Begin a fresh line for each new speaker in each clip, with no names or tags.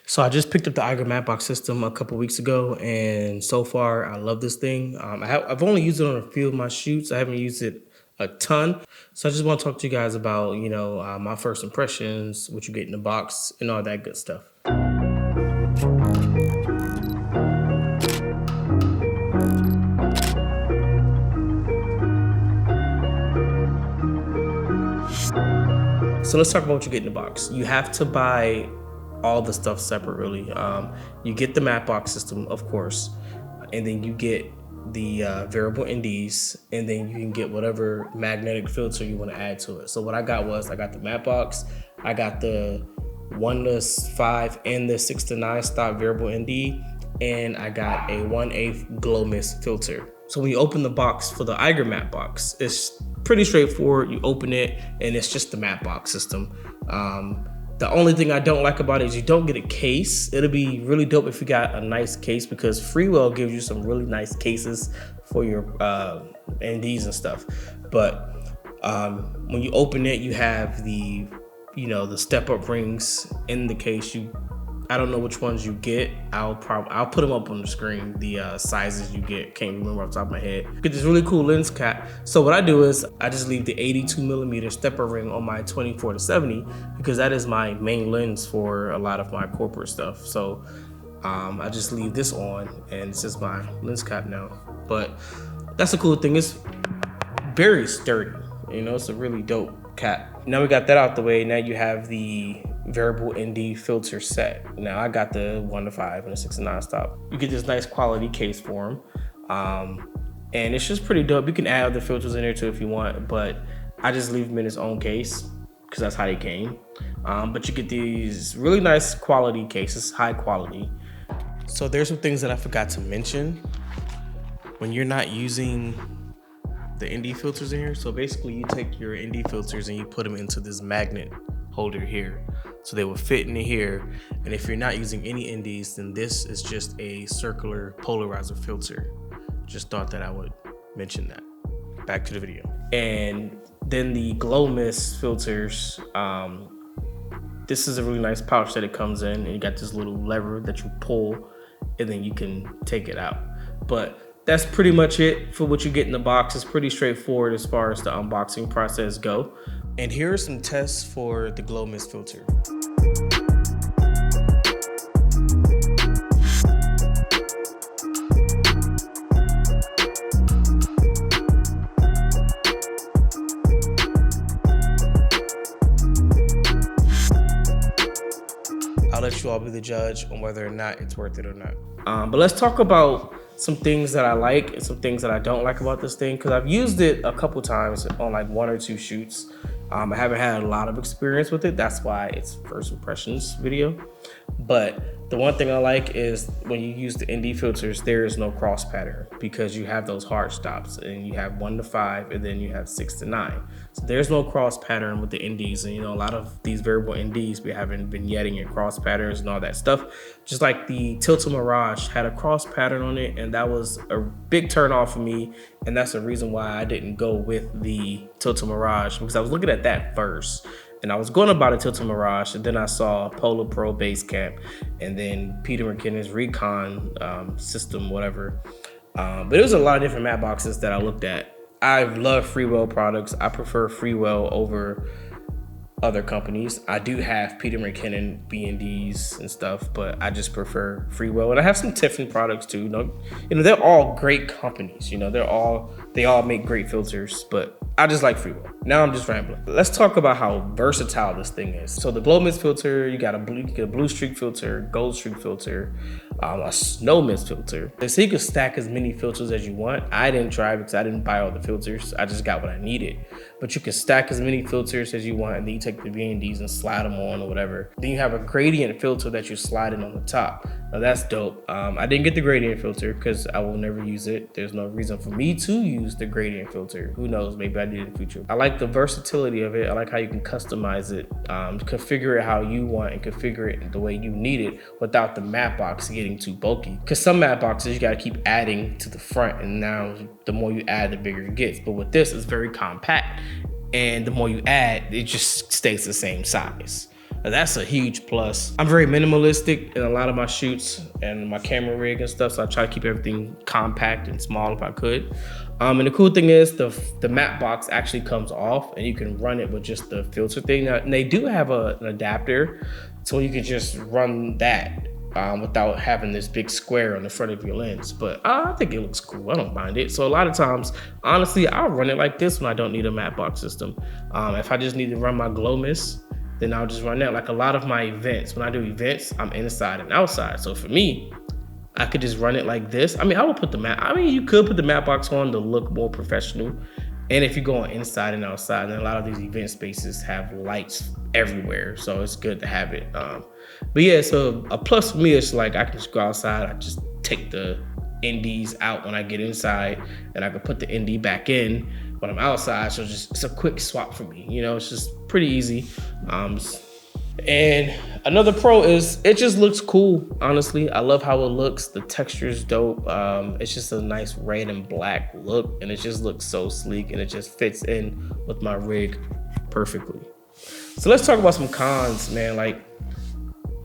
So I just picked up the Eiger matte box system a couple weeks ago, and so far I love this thing. I've only used it on a few of my shoots. I haven't used it a ton. So I just want to talk to you guys about, my first impressions, what you get in the box, and all that good stuff. So let's talk about what you get in the box. You have to buy all the stuff separate, really. You get the matte box system, of course, and then you get the variable NDs, and then you can get whatever magnetic filter you want to add to it. So what I got the matte box, I got the 1:5 and the 6:9 stop variable ND, and I got a 1/8 glow mist filter. So when you open the box for the Eiger matte box, it's pretty straightforward. You open it and it's just the matte box system. The only thing I don't like about it is you don't get a case. It'll be really dope if you got a nice case, because Freewell gives you some really nice cases for your NDs and stuff. But when you open it, you have the step up rings in the case. I don't know which ones you get. I'll put them up on the screen, the sizes you get. Can't remember off the top of my head. You get this really cool lens cap. So what I do is I just leave the 82mm stepper ring on my 24-70, because that is my main lens for a lot of my corporate stuff. So I just leave this on, and it's just my lens cap now. But that's a cool thing. It's very sturdy. It's a really dope cap. Now we got that out the way. Now you have the variable ND filter set. Now I got the 1:5 and a 6:9 stop. You get this nice quality case for them, and it's just pretty dope. You can add other filters in there too if you want, but I just leave them in its own case because that's how they came. But you get these really nice quality cases, high quality. So there's some things that I forgot to mention when you're not using the ND filters in here. So basically you take your ND filters and you put them into this magnet holder here, so they will fit in here. And if you're not using any NDs, then this is just a circular polarizer filter. Just thought that I would mention that. Back to the video. And then the glow mist filters, this is a really nice pouch that it comes in, and you got this little lever that you pull and then you can take it out. But that's pretty much it for what you get in the box. It's pretty straightforward as far as the unboxing process go. And here are some tests for the glow mist filter. I'll let you all be the judge on whether or not it's worth it or not. But let's talk about some things that I like and some things that I don't like about this thing, because I've used it a couple times on like 1 or 2 shoots. I haven't had a lot of experience with it. That's why it's first impressions video. But the one thing I like is when you use the ND filters, there is no cross pattern, because you have those hard stops, and you have 1:5 and then you have 6:9. So there's no cross pattern with the NDs. And a lot of these variable NDs we haven't been vignetting and cross patterns and all that stuff. Just like the Tilted Mirage had a cross pattern on it, and that was a big turn off for me. And that's the reason why I didn't go with the Tilted Mirage, because I was looking at that first. And I was going to buy the Tilted Mirage, and then I saw Polar Pro Base Camp, and then Peter McKinnon's Recon system, whatever. But there was a lot of different matte boxes that I looked at. I love Freewell products. I prefer Freewell over other companies. I do have Peter McKinnon B&Ds and stuff, but I just prefer Freewell. And I have some Tiffany products too. They're all great companies. They all make great filters, but I just like Freewell. Now I'm just rambling. Let's talk about how versatile this thing is. So the glow mist filter, you get a blue streak filter, gold streak filter, a snow mist filter. So you can stack as many filters as you want. I didn't try because I didn't buy all the filters. I just got what I needed. But you can stack as many filters as you want, and then you take the V&Ds and slide them on or whatever. Then you have a gradient filter that you slide in on the top. Now that's dope. I didn't get the gradient filter because I will never use it. There's no reason for me to use the gradient filter. Who knows, maybe I did in the future. I like the versatility of it. I like how you can customize it, configure it how you want, and configure it the way you need it without the matte box getting too bulky. Because some matte boxes you gotta keep adding to the front, and now the more you add, the bigger it gets. But with this, it's very compact, and the more you add, it just stays the same size. That's a huge plus. I'm very minimalistic in a lot of my shoots and my camera rig and stuff, so I try to keep everything compact and small if I could. And the cool thing is the matte box actually comes off and you can run it with just the filter thing. Now, and they do have an adapter, so you can just run that without having this big square on the front of your lens. But I think it looks cool. I don't mind it. So a lot of times, honestly, I'll run it like this when I don't need a matte box system. If I just need to run my glow mist, then I'll just run that. Like a lot of my events, when I do events, I'm inside and outside. So for me, I could just run it like this. I mean, I would put the matte, you could put the matte box on to look more professional. And if you're going inside and outside, and a lot of these event spaces have lights everywhere, so it's good to have it. But yeah, so a plus for me is like I can just go outside, I just take the NDs out when I get inside, and I can put the ND back in when I'm outside. So it's a quick swap for me. You know, it's just pretty easy. And another pro is it just looks cool. Honestly, I love how it looks. The texture is dope. It's just a nice red and black look, and it just looks so sleek, and it just fits in with my rig perfectly. So let's talk about some cons, man. Like,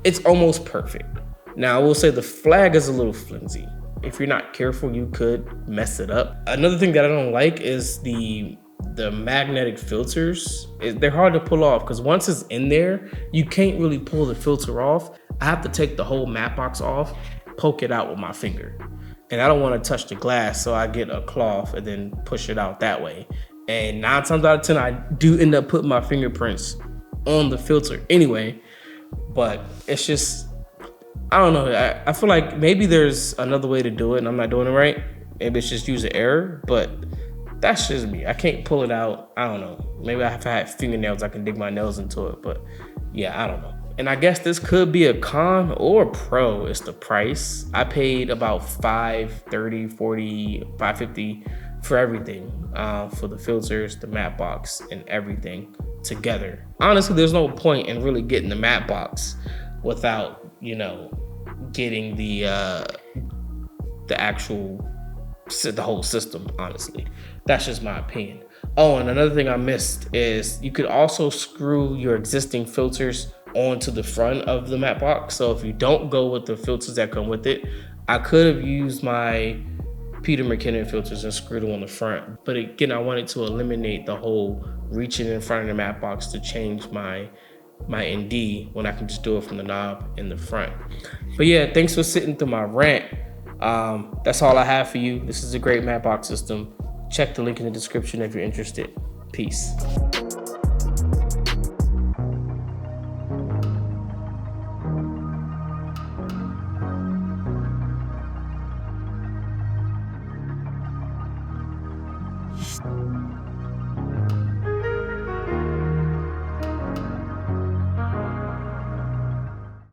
it's almost perfect. Now, I will say the flag is a little flimsy. If you're not careful, you could mess it up. Another thing that I don't like is the magnetic filters. They're hard to pull off because once it's in there, you can't really pull the filter off. I have to take the whole matte box off, poke it out with my finger. And I don't want to touch the glass, so I get a cloth and then push it out that way. And 9 times out of 10, I do end up putting my fingerprints on the filter anyway. But it's just, I don't know. I feel like maybe there's another way to do it and I'm not doing it right. Maybe it's just user error, but that's just me. I can't pull it out. I don't know. Maybe if I had fingernails, I can dig my nails into it, but yeah, I don't know. And I guess this could be a con or a pro. It's the price. I paid about $530, $40, $550 for everything, for the filters, the matte box, and everything together. Honestly, there's no point in really getting the matte box without, you know, getting the whole system, honestly. That's just my opinion. Oh, and another thing I missed is you could also screw your existing filters onto the front of the matte box. So if you don't go with the filters that come with it, I could have used my Peter McKinnon filters and screwed them on the front. But again, I wanted to eliminate the whole reaching in front of the matte box to change my ND when I can just do it from the knob in the front. But yeah, thanks for sitting through my rant. That's all I have for you. This is a great matte box system. Check the link in the description if you're interested. Peace.